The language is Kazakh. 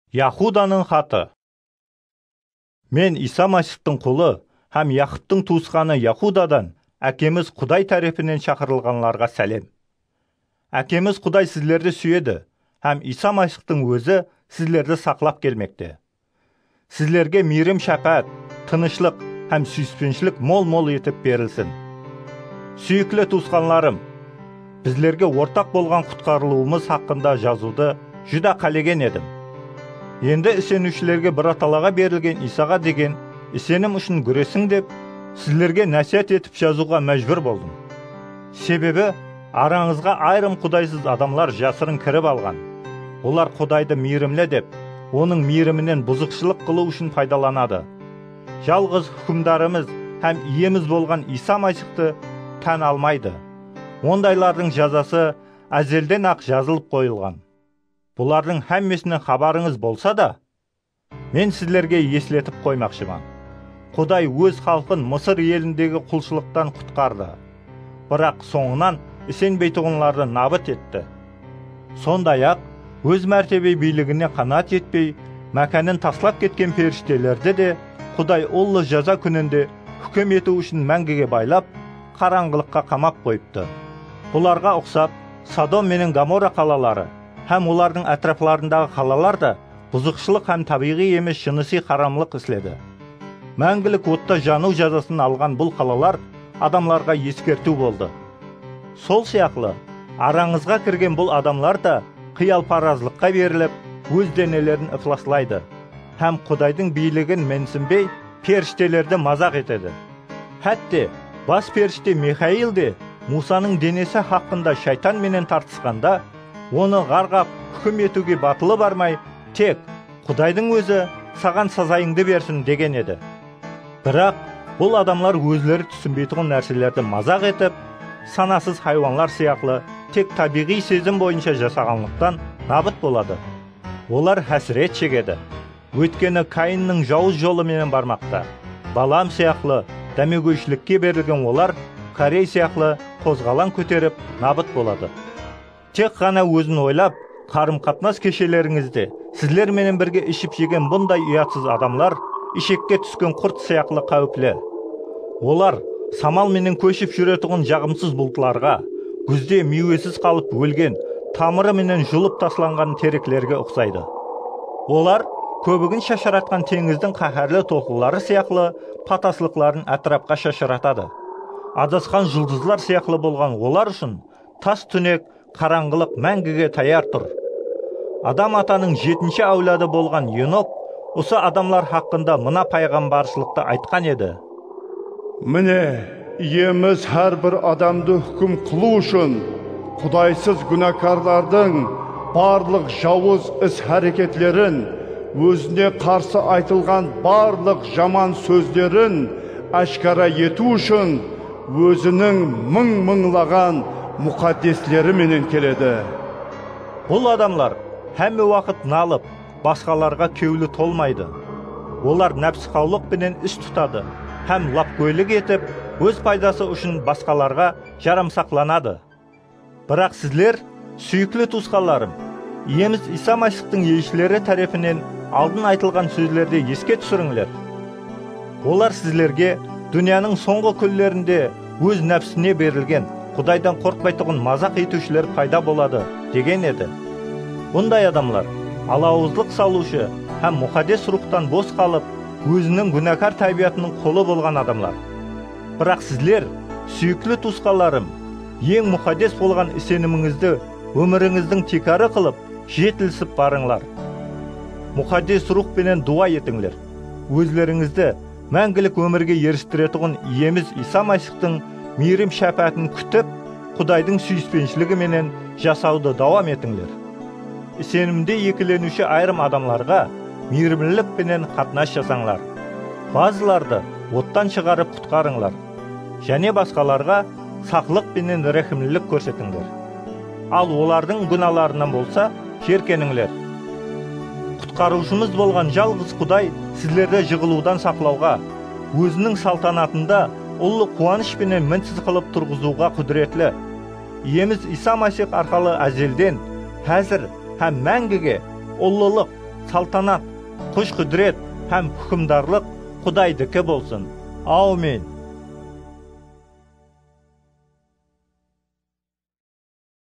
Яһуданың хаты. Мен Иса Масихтың құлы һәм Яқыптың туысқаны Яһудадан әкеміз Құдай тарапынан шақырылғанларға сәлем. Әкеміз Құдай сіздерді сүйеді һәм Иса Масихтың өзі сіздерді сақлап келмекте. Сіздерге мейірім шәфәат, тынышлық һәм сүйіспеншілік мол-мол етіп берілсін. Сүйіклі туысқанларым, біздерге ортақ болған құтқарылуымыз хақында жазуды жүдә қалеген едім. Енді ісенушілерге бір аталаға берілген Исаға деген ісенім үшін күресің деп, сіздерге нәсият етіп жазуға мәжбүр болдым. Себебі, араңызға айрым құдайсыз адамлар жасырын кіріп алған. Олар Құдайды мейірімлі деп, оның мейірімінен бұзықшылық қылу үшін пайдаланады. Жалғыз хүкімдарымыз һәм иеміз болған Иса Масихты тән алмайды. Ондайлардың жазасы әзелден ақ жазылып қойылған. Бұлардың һәммесінен хабарыңыз болса да, мен сіздерге еслетіп қоймақшымын. Құдай өз халқын Мысыр еліндегі құлшылықтан құтқарды. Бірақ соңынан ісенбейтұғынларды набыт етті. Сондай-ақ, өз мәртебе билігіне қанат етпей, мәкәнін таслап кеткен періштелерді де Құдай оллы жаза күнінде хүкім ету үшін мәңгіге байлап, қараңғылыққа қамап қойыпты. Бұларға ұқсап, Содом менен Гоморра қалалары һәм олардың әтрафларындағы қалалар да бұзықшылық һәм табиғи емес жынысы харамлық істеді. Мәңгілік отта жану жазасын алған бұл қалалар адамларға ескерту болды. Сол сияқлы, араңызға кірген бұл адамлар да қиялпаразлыққа беріліп, өз денелерін ифласлайды һәм Құдайдың билігін менсінбей, періштелерді мазақ етеді. Хәтте, бас періште Михаил де Мусаның денесі хақында шайтан менен тартысқанда, оны қарғап хүкім етуге батылы бармай, тек Құдайдың өзі саған сазайыңды берсін деген еді. Бірақ бұл адамлар өзлері түсінбейтұғын нәрселерді мазақ етіп, санасыз хайуанлар сияқлы тек табиғи сезім бойынша жасағанлықтан набыт болады. Олар хәсірет шегеді. Өйткені Каиннің жауыз жолы менен бармақта. Балам сияқлы дәмегөйшілікке берілген олар Корей сияқлы қозғалаң көтеріп набыт болады. Тек қана өзін ойлап, қарым-қатынас кешелеріңізде сіздер менен бірге ішіп жеген бұндай ұятсыз адамлар ишекке түскен құрт сияқлы қауіплі. Олар самал менен көшіп жүретұғын жағымсыз бұлтларға, күзде мейуесіз қалып өлген, тамыры менен жұлып тасланған тереклерге ұқсайды. Олар көбігін шашыратқан теңіздің қаһарлы толқынлары сияқлы патаслықларын әтрапқа шашыратады. Адасқан жұлдызлар сияқлы болған олар үшін тас түнек, қараңғылық мәңгіге таяр тұр. Адам атаның 7-ші әулады болған Енок осы адамлар хақында мына пайғамбаршылықты айтқан еді. Міне, иеміз әр бір адамды хүкім қылу үшін Құдайсыз күнәкарлардың барлық жауыз іс-әрекетлерін, өзіне қарсы айтылған барлық жаман сөздерін ашкара ету үшін өзінің мың-мыңлаған мұқаддеслері менен келеді. Бұл адамлар һәмме уақыт налып, басқаларға кеулі толмайды. Олар нәпсіқаулық пенен іс тұтады, һәм лапкөйлік етіп, өз пайдасы үшін басқаларға жарамсақланады. Бірақ сіздер, сүйіклі туысқанларым, иеміз Иса Масихтың елшілері тарапынан алдын айтылған сөздерді еске түсіріңдер. Олар сіздерге дүнияның соңғы күндерінде өз нәпсіне берілген Құдайдан қорқпайтұғын мазақ етушілер пайда болады деген еді. Бұндай адамлар алауыздық салушы һәм мұқаддес рухтан бос қалып, өзінің күнәкар табиғатының қолы болған адамлар. Бірақ сіздер, сүйіклі туысқанларым, ең мұқаддес болған ісеніміңізді өміріңіздің текары қылып, жетілсіп барыңлар. Мұқаддес рух пенен дуа етіңлер. Өзлеріңізді мәңгілік өмірге ерістіретұғын иеміз Иса Масихтың мейірім шәпәтін күтіп, Құдайдың сүйіспеншілігі менен жасауды давам етіңлер. Сенімде екіленуші айрым адамларға мейірімлілік пенен қатынас жасаңлар. Базыларды оттан шығарып құтқарыңлар. Және басқаларға сақлық пенен рәхімлілік көрсетіңлер. Ал олардың күнәларынан болса, жеркеніңлер. Құтқарушымыз болған жалғыз Құдай сіздерді жығылудан сақлауға, өзінің салтанатында ұлы қуаныш пенен мінсіз қылып тұрғызуға құдіретлі. Иеміз Иса Масих арқалы әзелден, қазір һәм мәңгіге ұлылық, салтанат, күш-құдірет һәм hukmdorlik Құдайдікі болсын. Аумин.